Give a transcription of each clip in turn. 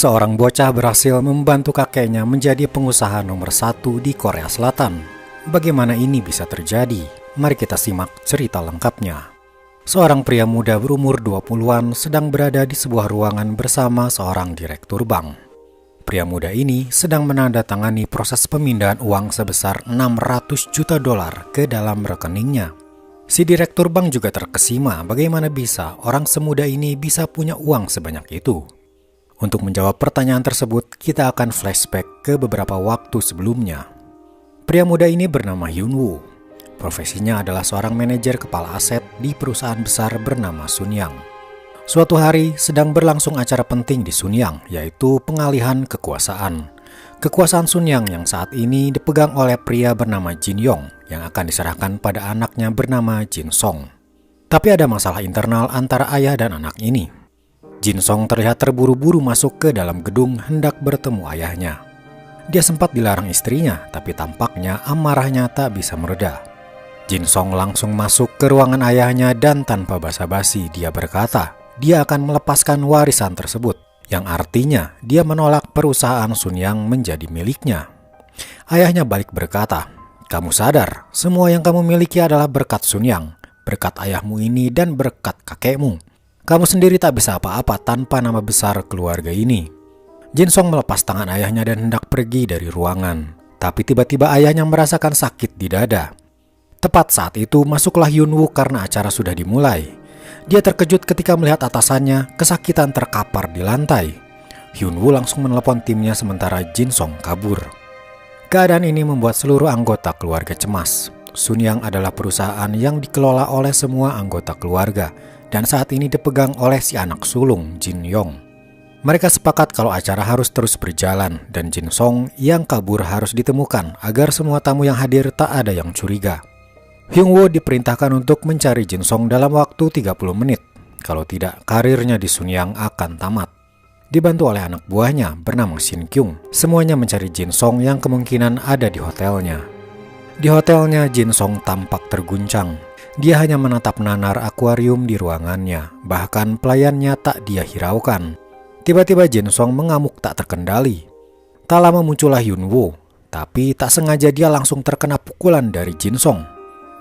Seorang bocah berhasil membantu kakeknya menjadi pengusaha nomor 1 di Korea Selatan. Bagaimana ini bisa terjadi? Mari kita simak cerita lengkapnya. Seorang pria muda berumur 20-an sedang berada di sebuah ruangan bersama seorang direktur bank. Pria muda ini sedang menandatangani proses pemindahan uang sebesar 600 juta dolar ke dalam rekeningnya. Si direktur bank juga terkesima bagaimana bisa orang semuda ini bisa punya uang sebanyak itu. Untuk menjawab pertanyaan tersebut, kita akan flashback ke beberapa waktu sebelumnya. Pria muda ini bernama Hyun Woo. Profesinya adalah seorang manajer kepala aset di perusahaan besar bernama Sunyang. Suatu hari sedang berlangsung acara penting di Sunyang, yaitu pengalihan kekuasaan. Kekuasaan Sunyang yang saat ini dipegang oleh pria bernama Jin Yong yang akan diserahkan pada anaknya bernama Jin Song. Tapi ada masalah internal antara ayah dan anak ini. Jin Song terlihat terburu-buru masuk ke dalam gedung hendak bertemu ayahnya. Dia sempat dilarang istrinya, tapi tampaknya amarahnya tak bisa mereda. Jin Song langsung masuk ke ruangan ayahnya dan tanpa basa-basi dia berkata, dia akan melepaskan warisan tersebut, yang artinya dia menolak perusahaan Sunyang menjadi miliknya. Ayahnya balik berkata, kamu sadar, semua yang kamu miliki adalah berkat Sunyang, berkat ayahmu ini dan berkat kakekmu. Kamu sendiri tak bisa apa-apa tanpa nama besar keluarga ini. Jin Song melepas tangan ayahnya dan hendak pergi dari ruangan. Tapi tiba-tiba ayahnya merasakan sakit di dada. Tepat saat itu masuklah Hyun Woo karena acara sudah dimulai. Dia terkejut ketika melihat atasannya kesakitan terkapar di lantai. Hyun Woo langsung menelepon timnya sementara Jin Song kabur. Keadaan ini membuat seluruh anggota keluarga cemas. Sunyang adalah perusahaan yang dikelola oleh semua anggota keluarga dan saat ini dipegang oleh si anak sulung Jin Yong. Mereka sepakat kalau acara harus terus berjalan dan Jin Song yang kabur harus ditemukan agar semua tamu yang hadir tak ada yang curiga. Hyun Woo diperintahkan untuk mencari Jin Song dalam waktu 30 menit. Kalau tidak, karirnya di Sunyang akan tamat. Dibantu oleh anak buahnya bernama Shin Kyung, semuanya mencari Jin Song yang kemungkinan ada di hotelnya. Di hotelnya, Jin Song tampak terguncang. Dia hanya menatap nanar akuarium di ruangannya, bahkan pelayannya tak dia hiraukan. Tiba-tiba Jin Song mengamuk tak terkendali. Tak lama muncullah Hyun Woo, tapi tak sengaja dia langsung terkena pukulan dari Jin Song.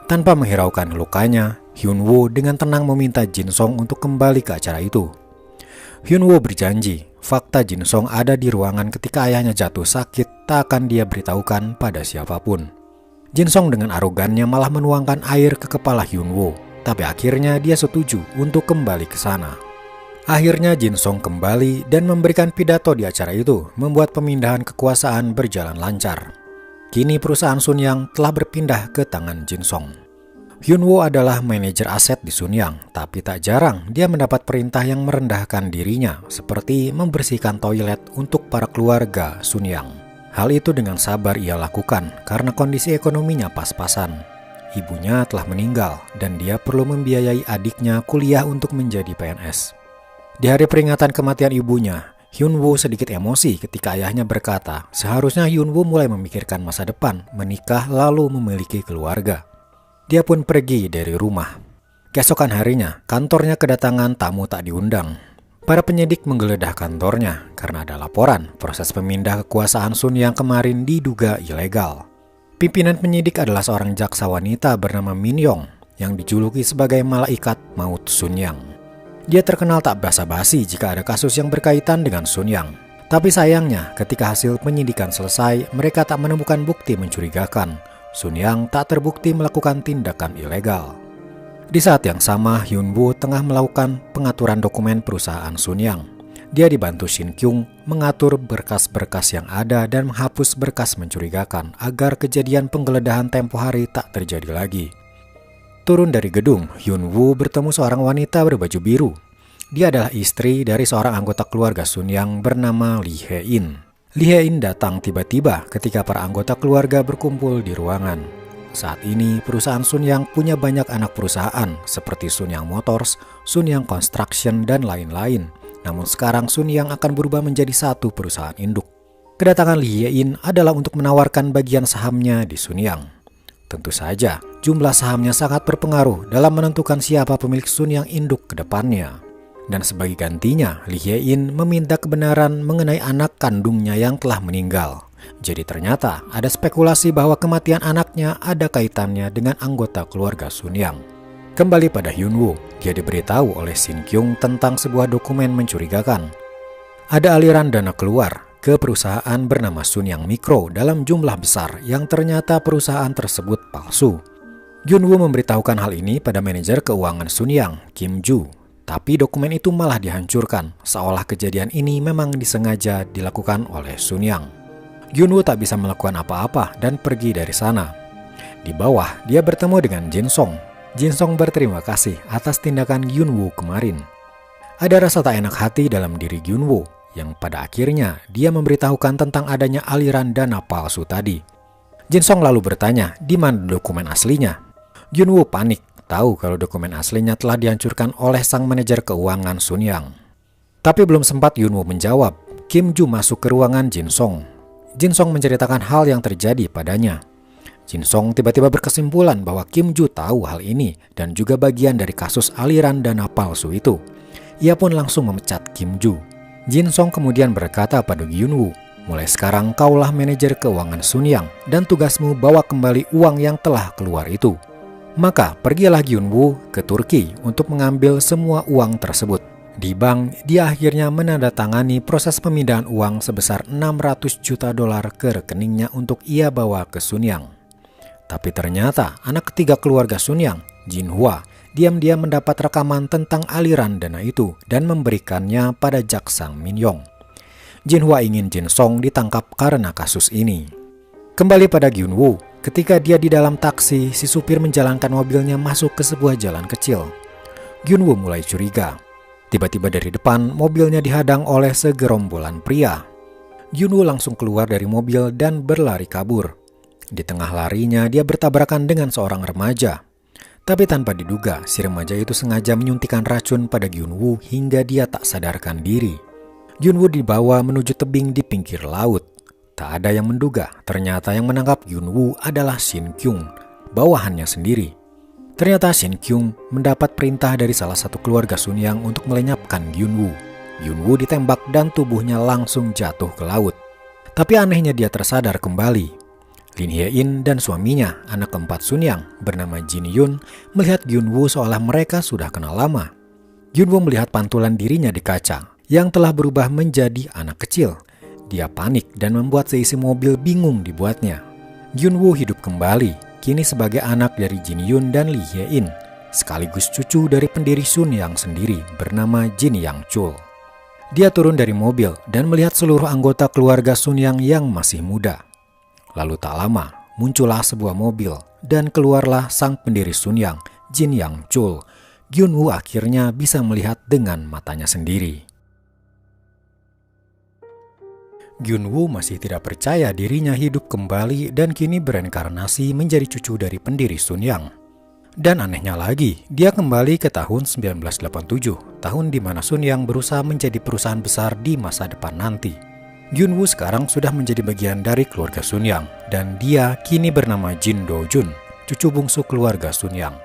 Tanpa menghiraukan lukanya, Hyun Woo dengan tenang meminta Jin Song untuk kembali ke acara itu. Hyun Woo berjanji, fakta Jin Song ada di ruangan ketika ayahnya jatuh sakit tak akan dia beritahukan pada siapapun. Jin Song dengan arogannya malah menuangkan air ke kepala Hyun Woo, tapi akhirnya dia setuju untuk kembali ke sana. Akhirnya Jin Song kembali dan memberikan pidato di acara itu, membuat pemindahan kekuasaan berjalan lancar. Kini perusahaan Sunyang telah berpindah ke tangan Jin Song. Hyun Woo adalah manajer aset di Sunyang, tapi tak jarang dia mendapat perintah yang merendahkan dirinya, seperti membersihkan toilet untuk para keluarga Sunyang. Hal itu dengan sabar ia lakukan karena kondisi ekonominya pas-pasan. Ibunya telah meninggal dan dia perlu membiayai adiknya kuliah untuk menjadi PNS. Di hari peringatan kematian ibunya, Hyun Woo sedikit emosi ketika ayahnya berkata, seharusnya Hyun Woo mulai memikirkan masa depan, menikah lalu memiliki keluarga. Dia pun pergi dari rumah. Keesokan harinya, kantornya kedatangan tamu tak diundang. Para penyidik menggeledah kantornya karena ada laporan proses pemindah kekuasaan Sunyang kemarin diduga ilegal. Pimpinan penyidik adalah seorang jaksa wanita bernama Min Yong yang dijuluki sebagai malaikat maut Sunyang. Dia terkenal tak basa-basi jika ada kasus yang berkaitan dengan Sunyang. Tapi sayangnya ketika hasil penyidikan selesai, mereka tak menemukan bukti mencurigakan. Sunyang tak terbukti melakukan tindakan ilegal. Di saat yang sama, Hyun Woo tengah melakukan pengaturan dokumen perusahaan Sunyang. Dia dibantu Shin Kyung mengatur berkas-berkas yang ada dan menghapus berkas mencurigakan agar kejadian penggeledahan tempo hari tak terjadi lagi. Turun dari gedung, Hyun Woo bertemu seorang wanita berbaju biru. Dia adalah istri dari seorang anggota keluarga Sunyang bernama Lee Hae-in. Lee Hae-in datang tiba-tiba ketika para anggota keluarga berkumpul di ruangan. Saat ini, perusahaan Sunyang punya banyak anak perusahaan seperti Sunyang Motors, Sunyang Construction, dan lain-lain. Namun sekarang Sunyang akan berubah menjadi satu perusahaan induk. Kedatangan Lee Hae-in adalah untuk menawarkan bagian sahamnya di Sunyang. Tentu saja, jumlah sahamnya sangat berpengaruh dalam menentukan siapa pemilik Sunyang induk ke depannya. Dan sebagai gantinya, Lee Hye-in meminta kebenaran mengenai anak kandungnya yang telah meninggal. Jadi ternyata ada spekulasi bahwa kematian anaknya ada kaitannya dengan anggota keluarga Sun Yang. Kembali pada Hyun-woo, dia diberitahu oleh Shin Kyung tentang sebuah dokumen mencurigakan. Ada aliran dana keluar ke perusahaan bernama Sun Yang Mikro dalam jumlah besar yang ternyata perusahaan tersebut palsu. Hyun-woo memberitahukan hal ini pada manajer keuangan Sun Yang, Kim Joo. Tapi dokumen itu malah dihancurkan, seolah kejadian ini memang disengaja dilakukan oleh Sun Yang. Hyun-woo tak bisa melakukan apa-apa dan pergi dari sana. Di bawah, dia bertemu dengan Jin Song. Jin Song berterima kasih atas tindakan Hyun-woo kemarin. Ada rasa tak enak hati dalam diri Hyun-woo, yang pada akhirnya dia memberitahukan tentang adanya aliran dana palsu tadi. Jin Song lalu bertanya, di mana dokumen aslinya? Hyun-woo panik, tahu kalau dokumen aslinya telah dihancurkan oleh sang manajer keuangan Sun Yang. Tapi belum sempat Hyun-woo menjawab, Kim Joo masuk ke ruangan Jin Song. Jin Song menceritakan hal yang terjadi padanya. Jin Song tiba-tiba berkesimpulan bahwa Kim Joo tahu hal ini dan juga bagian dari kasus aliran dana palsu itu. Ia pun langsung memecat Kim Joo. Jin Song kemudian berkata pada Hyun-woo, mulai sekarang kaulah manajer keuangan Sun Yang dan tugasmu bawa kembali uang yang telah keluar itu. Maka pergilah Hyun-woo ke Turki untuk mengambil semua uang tersebut. Di bank, dia akhirnya menandatangani proses pemindahan uang sebesar $600 juta ke rekeningnya untuk ia bawa ke Sun Yang. Tapi ternyata anak ketiga keluarga Sun Yang, Jin Hwa, diam-diam mendapat rekaman tentang aliran dana itu dan memberikannya pada Jak Sang Min Yong. Jin Hwa ingin Jin Song ditangkap karena kasus ini. Kembali pada Hyun-woo, ketika dia di dalam taksi, si supir menjalankan mobilnya masuk ke sebuah jalan kecil. Hyun-woo mulai curiga. Tiba-tiba dari depan, mobilnya dihadang oleh segerombolan pria. Hyun-woo langsung keluar dari mobil dan berlari kabur. Di tengah larinya, dia bertabrakan dengan seorang remaja. Tapi tanpa diduga, si remaja itu sengaja menyuntikkan racun pada Hyun-woo hingga dia tak sadarkan diri. Hyun-woo dibawa menuju tebing di pinggir laut. Tak ada yang menduga, ternyata yang menangkap Hyun-woo adalah Shin Kyung, bawahannya sendiri. Ternyata Shin Kyung mendapat perintah dari salah satu keluarga Sun Yang untuk melenyapkan Hyun-woo. Hyun-woo ditembak dan tubuhnya langsung jatuh ke laut. Tapi anehnya dia tersadar kembali. Lee Hye-in dan suaminya, anak keempat Sun Yang, bernama Jin Yun, melihat Hyun-woo seolah mereka sudah kenal lama. Hyun-woo melihat pantulan dirinya di kaca, yang telah berubah menjadi anak kecil. Dia panik dan membuat seisi mobil bingung dibuatnya. Hyun-woo hidup kembali, kini sebagai anak dari Jin Yun dan Lee Hye-in, sekaligus cucu dari pendiri Sun Yang sendiri bernama Jin Yang Chul. Dia turun dari mobil dan melihat seluruh anggota keluarga Sun Yang masih muda. Lalu tak lama, muncullah sebuah mobil dan keluarlah sang pendiri Sun Yang, Jin Yang Chul. Hyun-woo akhirnya bisa melihat dengan matanya sendiri. Hyun-woo masih tidak percaya dirinya hidup kembali dan kini bereinkarnasi menjadi cucu dari pendiri Sun Yang. Dan anehnya lagi, dia kembali ke tahun 1987, tahun di mana Sun Yang berusaha menjadi perusahaan besar di masa depan nanti. Hyun-woo sekarang sudah menjadi bagian dari keluarga Sun Yang, dan dia kini bernama Jin Do-jun, cucu bungsu keluarga Sun Yang.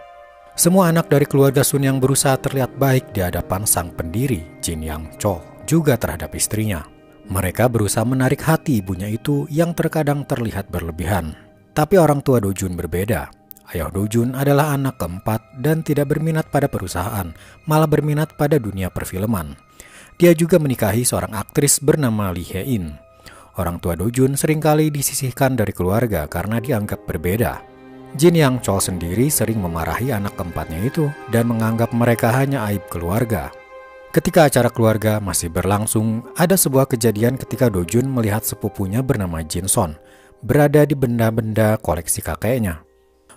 Semua anak dari keluarga Sun Yang berusaha terlihat baik di hadapan sang pendiri, Jin Yang Chol, juga terhadap istrinya. Mereka berusaha menarik hati ibunya itu yang terkadang terlihat berlebihan. Tapi orang tua Do-jun berbeda. Ayah Do-jun adalah anak keempat dan tidak berminat pada perusahaan, malah berminat pada dunia perfilman. Dia juga menikahi seorang aktris bernama Lee Hye-in. Orang tua Do-jun seringkali disisihkan dari keluarga karena dianggap berbeda. Jin Yang Chol sendiri sering memarahi anak keempatnya itu dan menganggap mereka hanya aib keluarga. Ketika acara keluarga masih berlangsung, ada sebuah kejadian ketika Do-jun melihat sepupunya bernama Jin Son berada di benda-benda koleksi kakeknya.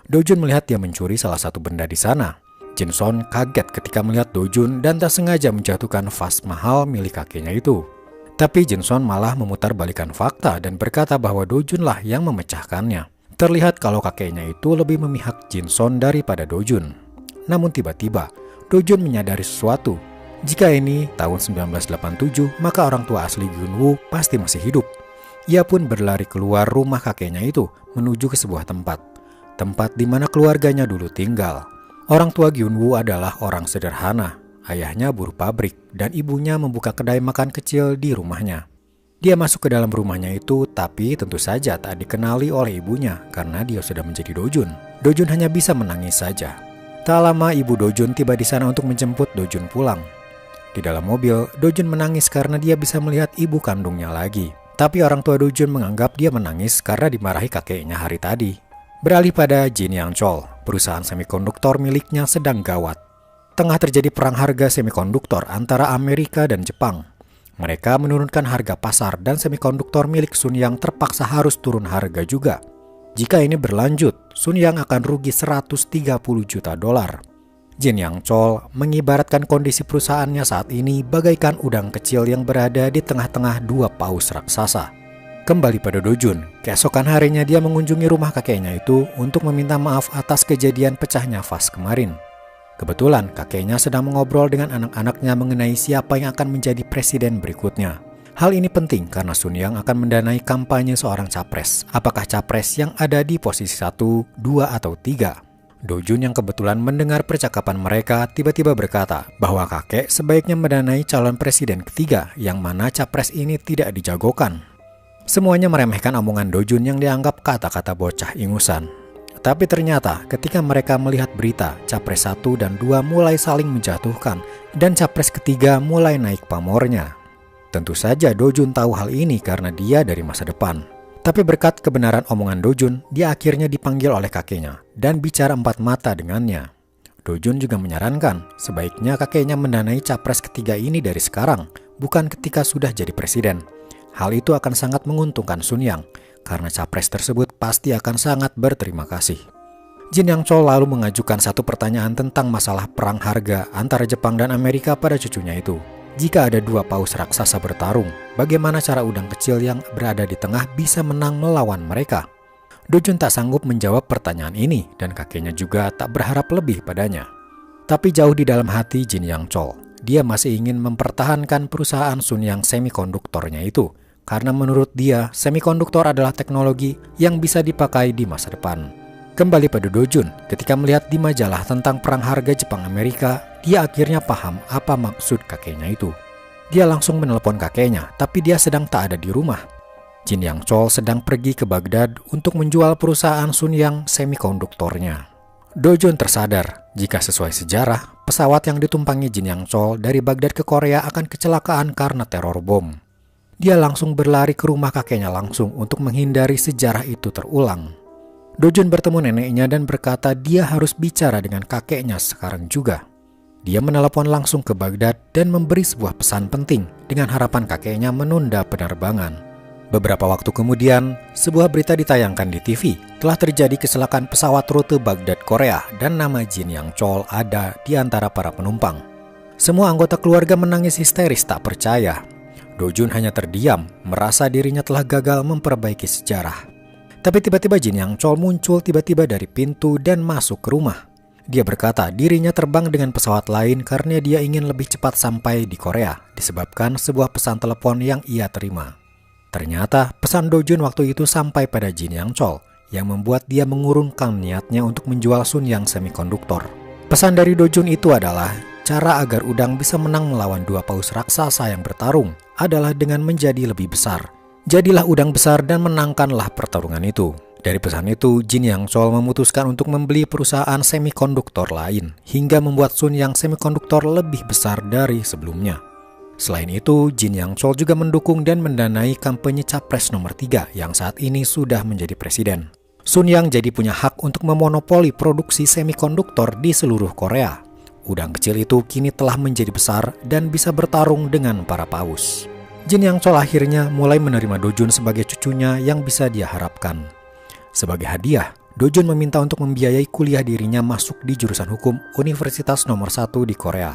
Do-jun melihat dia mencuri salah satu benda di sana. Jin Son kaget ketika melihat Do-jun dan tak sengaja menjatuhkan vas mahal milik kakeknya itu. Tapi Jin Son malah memutarbalikkan fakta dan berkata bahwa Do-jun lah yang memecahkannya. Terlihat kalau kakeknya itu lebih memihak Jin Son daripada Do-jun. Namun tiba-tiba, Do-jun menyadari sesuatu. Jika ini tahun 1987, maka orang tua asli Hyun-woo pasti masih hidup. Ia pun berlari keluar rumah kakeknya itu menuju ke sebuah tempat di mana keluarganya dulu tinggal. Orang tua Hyun-woo adalah orang sederhana. ayahnya buruh pabrik dan ibunya membuka kedai makan kecil di rumahnya. Dia masuk ke dalam rumahnya itu, tapi tentu saja tak dikenali oleh ibunya karena dia sudah menjadi Dojun. Dojun hanya bisa menangis saja. Tak lama ibu Dojun tiba di sana untuk menjemput Dojun pulang. Di dalam mobil, Dojun menangis karena dia bisa melihat ibu kandungnya lagi. Tapi orang tua Dojun menganggap dia menangis karena dimarahi kakeknya hari tadi. Beralih pada Jin Yang Chol, perusahaan semikonduktor miliknya sedang gawat. Tengah terjadi perang harga semikonduktor antara Amerika dan Jepang. Mereka menurunkan harga pasar dan semikonduktor milik Sun Yang terpaksa harus turun harga juga. Jika ini berlanjut, Sun Yang akan rugi 130 juta dolar. Jin Yang Chol mengibaratkan kondisi perusahaannya saat ini bagaikan udang kecil yang berada di tengah-tengah dua paus raksasa. Kembali pada Dojun, keesokan harinya dia mengunjungi rumah kakeknya itu untuk meminta maaf atas kejadian pecahnya vas kemarin. Kebetulan kakeknya sedang mengobrol dengan anak-anaknya mengenai siapa yang akan menjadi presiden berikutnya. Hal ini penting karena Sun Yang akan mendanai kampanye seorang capres. Apakah capres yang ada di posisi 1, 2, atau 3? Dojun yang kebetulan mendengar percakapan mereka tiba-tiba berkata bahwa kakek sebaiknya mendanai calon presiden ketiga yang mana capres ini tidak dijagokan. Semuanya meremehkan omongan Dojun yang dianggap kata-kata bocah ingusan. Tapi ternyata ketika mereka melihat berita, capres 1 dan 2 mulai saling menjatuhkan dan capres ketiga mulai naik pamornya. Tentu saja Dojun tahu hal ini karena dia dari masa depan. Tapi berkat kebenaran omongan Dojun, dia akhirnya dipanggil oleh kakeknya dan bicara empat mata dengannya. Dojun juga menyarankan sebaiknya kakeknya mendanai capres ketiga ini dari sekarang, bukan ketika sudah jadi presiden. Hal itu akan sangat menguntungkan Sun Yang, karena capres tersebut pasti akan sangat berterima kasih. Jin Yang Chol lalu mengajukan satu pertanyaan tentang masalah perang harga antara Jepang dan Amerika pada cucunya itu. Jika ada dua paus raksasa bertarung, bagaimana cara udang kecil yang berada di tengah bisa menang melawan mereka? Dojun tak sanggup menjawab pertanyaan ini dan kakeknya juga tak berharap lebih padanya. Tapi jauh di dalam hati Jin Yang Chol, dia masih ingin mempertahankan perusahaan Sun Yang semikonduktornya itu. Karena menurut dia, semikonduktor adalah teknologi yang bisa dipakai di masa depan. Kembali pada Dojun, ketika melihat di majalah tentang perang harga Jepang-Amerika, dia akhirnya paham apa maksud kakeknya itu. Dia langsung menelepon kakeknya, tapi dia sedang tak ada di rumah. Jin Yang Chol sedang pergi ke Baghdad untuk menjual perusahaan Sun Yang semikonduktornya. Dojun tersadar, jika sesuai sejarah, pesawat yang ditumpangi Jin Yang Chol dari Baghdad ke Korea akan kecelakaan karena teror bom. Dia langsung berlari ke rumah kakeknya langsung untuk menghindari sejarah itu terulang. Dojun bertemu neneknya dan berkata dia harus bicara dengan kakeknya sekarang juga. Dia menelepon langsung ke Baghdad dan memberi sebuah pesan penting dengan harapan kakeknya menunda penerbangan. Beberapa waktu kemudian, sebuah berita ditayangkan di TV. Telah terjadi kecelakaan pesawat rute Baghdad Korea dan nama Jin Yang Chol ada di antara para penumpang. Semua anggota keluarga menangis histeris tak percaya. Dojun hanya terdiam, merasa dirinya telah gagal memperbaiki sejarah. Tapi tiba-tiba Jin Yang Chol muncul tiba-tiba dari pintu dan masuk ke rumah. Dia berkata dirinya terbang dengan pesawat lain karena dia ingin lebih cepat sampai di Korea, disebabkan sebuah pesan telepon yang ia terima. Ternyata pesan Dojun waktu itu sampai pada Jin Yang Chol, yang membuat dia mengurungkan niatnya untuk menjual Sun Yang semikonduktor. Pesan dari Dojun itu adalah, cara agar udang bisa menang melawan dua paus raksasa yang bertarung adalah dengan menjadi lebih besar. Jadilah udang besar dan menangkanlah pertarungan itu. Dari pesan itu, Jin Yang Chol memutuskan untuk membeli perusahaan semikonduktor lain, hingga membuat Sun Yang semikonduktor lebih besar dari sebelumnya. Selain itu, Jin Yang Chol juga mendukung dan mendanai kampanye capres nomor 3 yang saat ini sudah menjadi presiden. Sun Yang jadi punya hak untuk memonopoli produksi semikonduktor di seluruh Korea. Udang kecil itu kini telah menjadi besar dan bisa bertarung dengan para paus. Jin Yang Chol akhirnya mulai menerima Dojun sebagai cucunya yang bisa dia harapkan. Sebagai hadiah, Dojun meminta untuk membiayai kuliah dirinya masuk di jurusan hukum Universitas nomor 1 di Korea.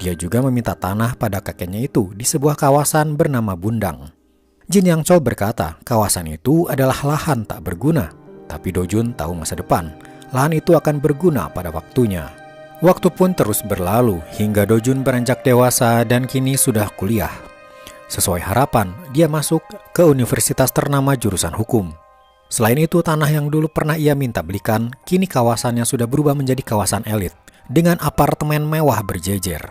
Dia juga meminta tanah pada kakeknya itu di sebuah kawasan bernama Bundang. Jin Yang Chol berkata kawasan itu adalah lahan tak berguna, tapi Dojun tahu masa depan. Lahan itu akan berguna pada waktunya. Waktu pun terus berlalu hingga Dojun beranjak dewasa dan kini sudah kuliah. Sesuai harapan, dia masuk ke universitas ternama jurusan hukum. Selain itu, tanah yang dulu pernah ia minta belikan, kini kawasannya sudah berubah menjadi kawasan elit, dengan apartemen mewah berjejer.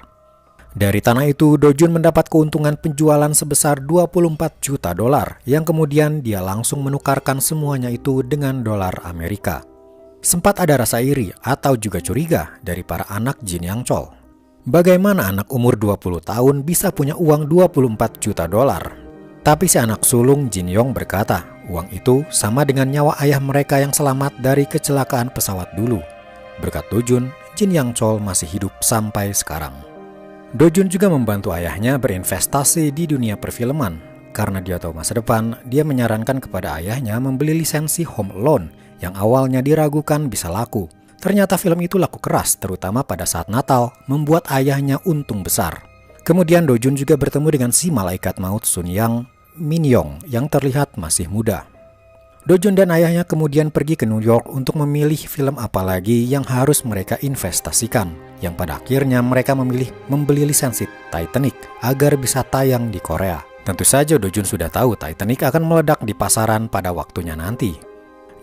Dari tanah itu, Dojun mendapat keuntungan penjualan sebesar 24 juta dolar yang kemudian dia langsung menukarkan semuanya itu dengan dolar Amerika. Sempat ada rasa iri atau juga curiga dari para anak Jin Yang Chol. Bagaimana anak umur 20 tahun bisa punya uang 24 juta dolar? Tapi si anak sulung Jin Yong berkata, uang itu sama dengan nyawa ayah mereka yang selamat dari kecelakaan pesawat dulu. Berkat Dojun, Jin Yang Chol masih hidup sampai sekarang. Dojun juga membantu ayahnya berinvestasi di dunia perfilman. Karena dia tahu masa depan, dia menyarankan kepada ayahnya membeli lisensi Home Alone yang awalnya diragukan bisa laku. Ternyata film itu laku keras, terutama pada saat Natal, membuat ayahnya untung besar. Kemudian Dojun juga bertemu dengan si malaikat maut Sun Yang, Min Yong, yang terlihat masih muda. Dojun dan ayahnya kemudian pergi ke New York untuk memilih film apa lagi yang harus mereka investasikan, yang pada akhirnya mereka memilih membeli lisensi Titanic agar bisa tayang di Korea. Tentu saja Dojun sudah tahu Titanic akan meledak di pasaran pada waktunya nanti.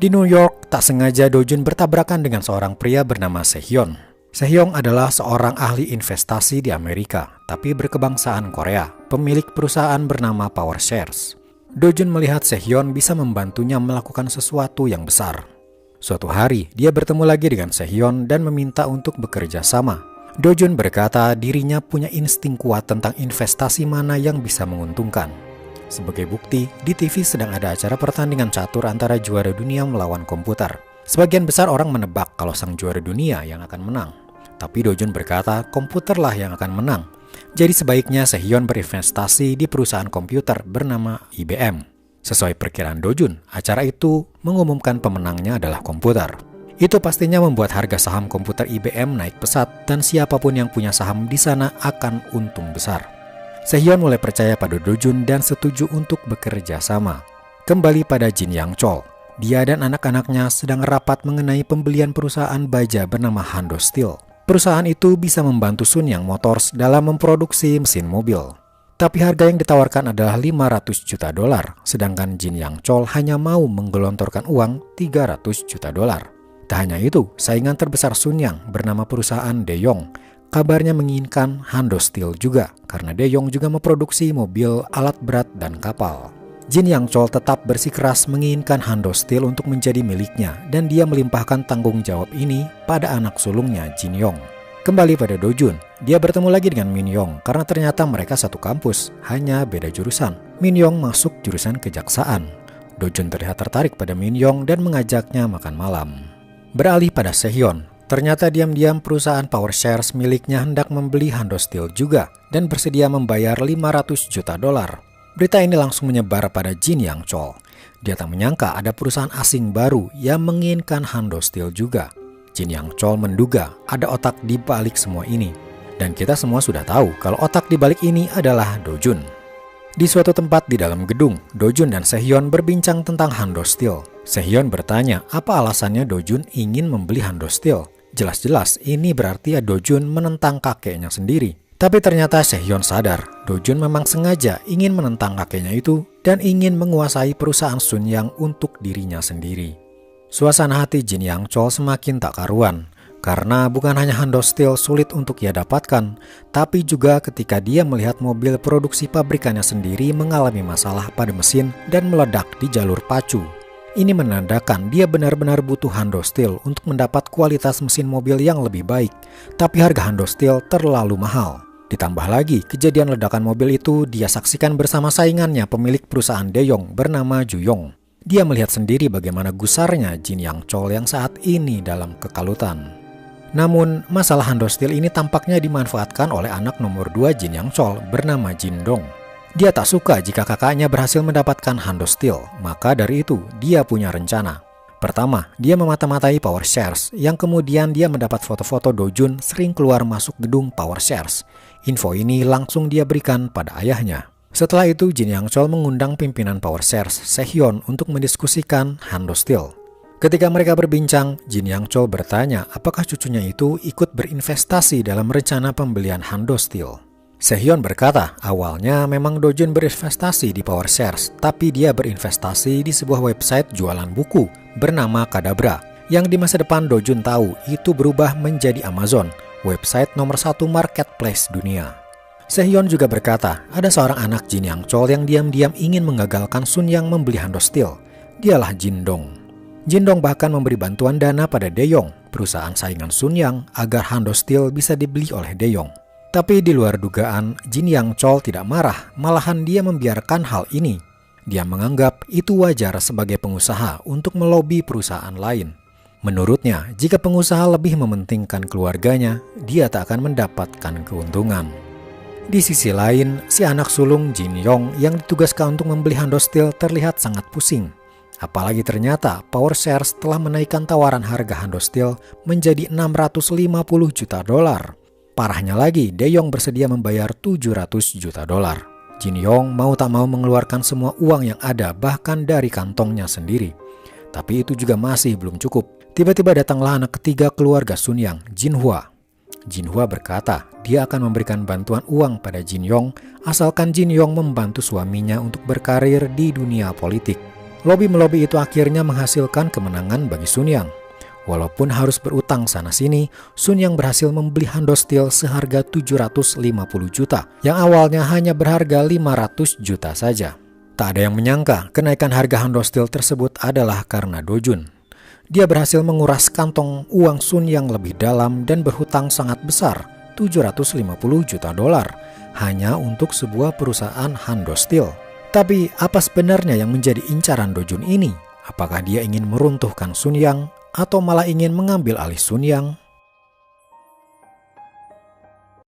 Di New York, tak sengaja Dojun bertabrakan dengan seorang pria bernama Sehyun. Sehyun adalah seorang ahli investasi di Amerika, tapi berkebangsaan Korea, pemilik perusahaan bernama PowerShares. Dojun melihat Sehyun bisa membantunya melakukan sesuatu yang besar. Suatu hari, dia bertemu lagi dengan Sehyun dan meminta untuk bekerja sama. Dojun berkata dirinya punya insting kuat tentang investasi mana yang bisa menguntungkan. Sebagai bukti, di TV sedang ada acara pertandingan catur antara juara dunia melawan komputer. Sebagian besar orang menebak kalau sang juara dunia yang akan menang. Tapi Dojun berkata komputerlah yang akan menang. Jadi sebaiknya Sehyun berinvestasi di perusahaan komputer bernama IBM. Sesuai perkiraan Dojun, acara itu mengumumkan pemenangnya adalah komputer. Itu pastinya membuat harga saham komputer IBM naik pesat dan siapapun yang punya saham di sana akan untung besar. Sehyun mulai percaya pada Dojun dan setuju untuk bekerja sama. Kembali pada Jin Yang Chol. Dia dan anak-anaknya sedang rapat mengenai pembelian perusahaan baja bernama Hando Steel. Perusahaan itu bisa membantu Sun Yang Motors dalam memproduksi mesin mobil. Tapi harga yang ditawarkan adalah 500 juta dolar, sedangkan Jin Yang Chol hanya mau menggelontorkan uang 300 juta dolar. Tak hanya itu, saingan terbesar Sun Yang bernama perusahaan De Yong, kabarnya menginginkan Hando Steel juga, karena De Yong juga memproduksi mobil, alat berat, dan kapal. Jin Yang Chol tetap bersikeras menginginkan Hando Steel untuk menjadi miliknya dan dia melimpahkan tanggung jawab ini pada anak sulungnya Jin Yong. Kembali pada Dojun, dia bertemu lagi dengan Min Yong karena ternyata mereka satu kampus, hanya beda jurusan. Min Yong masuk jurusan kejaksaan. Dojun terlihat tertarik pada Min Yong dan mengajaknya makan malam. Beralih pada Sehyun, ternyata diam-diam perusahaan PowerShares miliknya hendak membeli Hando Steel juga dan bersedia membayar 500 juta dolar. Berita ini langsung menyebar pada Jin Yang Chol. Dia tak menyangka ada perusahaan asing baru yang menginginkan Hando Steel juga. Jin Yang Chol menduga ada otak di balik semua ini. Dan kita semua sudah tahu kalau otak di balik ini adalah Dojun. Di suatu tempat di dalam gedung, Dojun dan Sehyun berbincang tentang Hando Steel. Sehyun bertanya apa alasannya Dojun ingin membeli Hando Steel. Jelas-jelas ini berarti Dojun menentang kakeknya sendiri. Tapi ternyata Sehyun sadar, Dojun memang sengaja ingin menentang kakeknya itu dan ingin menguasai perusahaan Sun Yang untuk dirinya sendiri. Suasana hati Jin Yang Chol semakin tak karuan, karena bukan hanya Hando Steel sulit untuk ia dapatkan, tapi juga ketika dia melihat mobil produksi pabrikannya sendiri mengalami masalah pada mesin dan meledak di jalur pacu. Ini menandakan dia benar-benar butuh Hando Steel untuk mendapat kualitas mesin mobil yang lebih baik, tapi harga Hando Steel terlalu mahal. Ditambah lagi, kejadian ledakan mobil itu dia saksikan bersama saingannya pemilik perusahaan De Yong bernama Ju Yong. Dia melihat sendiri bagaimana gusarnya Jin Yang Chol yang saat ini dalam kekalutan. Namun, masalah Hando Steel ini tampaknya dimanfaatkan oleh anak nomor 2 Jin Yang Chol bernama Jin Dong. Dia tak suka jika kakaknya berhasil mendapatkan Hando Steel, maka dari itu dia punya rencana. Pertama, dia memata-matai PowerShares, yang kemudian dia mendapat foto-foto Dojun sering keluar masuk gedung PowerShares. Info ini langsung dia berikan pada ayahnya. Setelah itu, Jin Yang Chol mengundang pimpinan PowerShares, Sehyun, untuk mendiskusikan Hando Steel. Ketika mereka berbincang, Jin Yang Chol bertanya apakah cucunya itu ikut berinvestasi dalam rencana pembelian Hando Steel. Sehyun berkata, awalnya memang Dojun berinvestasi di PowerShares, tapi dia berinvestasi di sebuah website jualan buku bernama Kadabra, yang di masa depan Dojun tahu itu berubah menjadi Amazon, website nomor 1 marketplace dunia. Sehyeon juga berkata, ada seorang anak Jin Yang Chol yang diam-diam ingin menggagalkan Sun Yang membeli Hando Steel. Dialah Jin Dong. Jin Dong bahkan memberi bantuan dana pada Daeyong, perusahaan saingan Sun Yang, agar Hando Steel bisa dibeli oleh Daeyong. Tapi di luar dugaan, Jin Yang Chol tidak marah, malahan dia membiarkan hal ini. Dia menganggap itu wajar sebagai pengusaha untuk melobi perusahaan lain. Menurutnya, jika pengusaha lebih mementingkan keluarganya, dia tak akan mendapatkan keuntungan. Di sisi lain, si anak sulung Jin Yong yang ditugaskan untuk membeli Hando Steel terlihat sangat pusing. Apalagi ternyata Power Shares telah menaikkan tawaran harga Hando Steel menjadi $650 juta. Parahnya lagi, Daeyong bersedia membayar $700 juta. Jin Yong mau tak mau mengeluarkan semua uang yang ada, bahkan dari kantongnya sendiri. Tapi itu juga masih belum cukup. Tiba-tiba datanglah anak ketiga keluarga Sun Yang, Jin Hwa. Jin Hwa berkata dia akan memberikan bantuan uang pada Jin Yong asalkan Jin Yong membantu suaminya untuk berkarir di dunia politik. Lobby-melobi itu akhirnya menghasilkan kemenangan bagi Sun Yang. Walaupun harus berutang sana-sini, Sun Yang berhasil membeli Hando Steel seharga 750 juta, yang awalnya hanya berharga 500 juta saja. Tak ada yang menyangka kenaikan harga Hando Steel tersebut adalah karena Do Jun. Dia berhasil menguras kantong uang Sun Yang lebih dalam dan berhutang sangat besar, $750 juta, hanya untuk sebuah perusahaan Hando Steel. Tapi apa sebenarnya yang menjadi incaran Do Jun ini? Apakah dia ingin meruntuhkan Sun Yang atau malah ingin mengambil alih Sun Yang?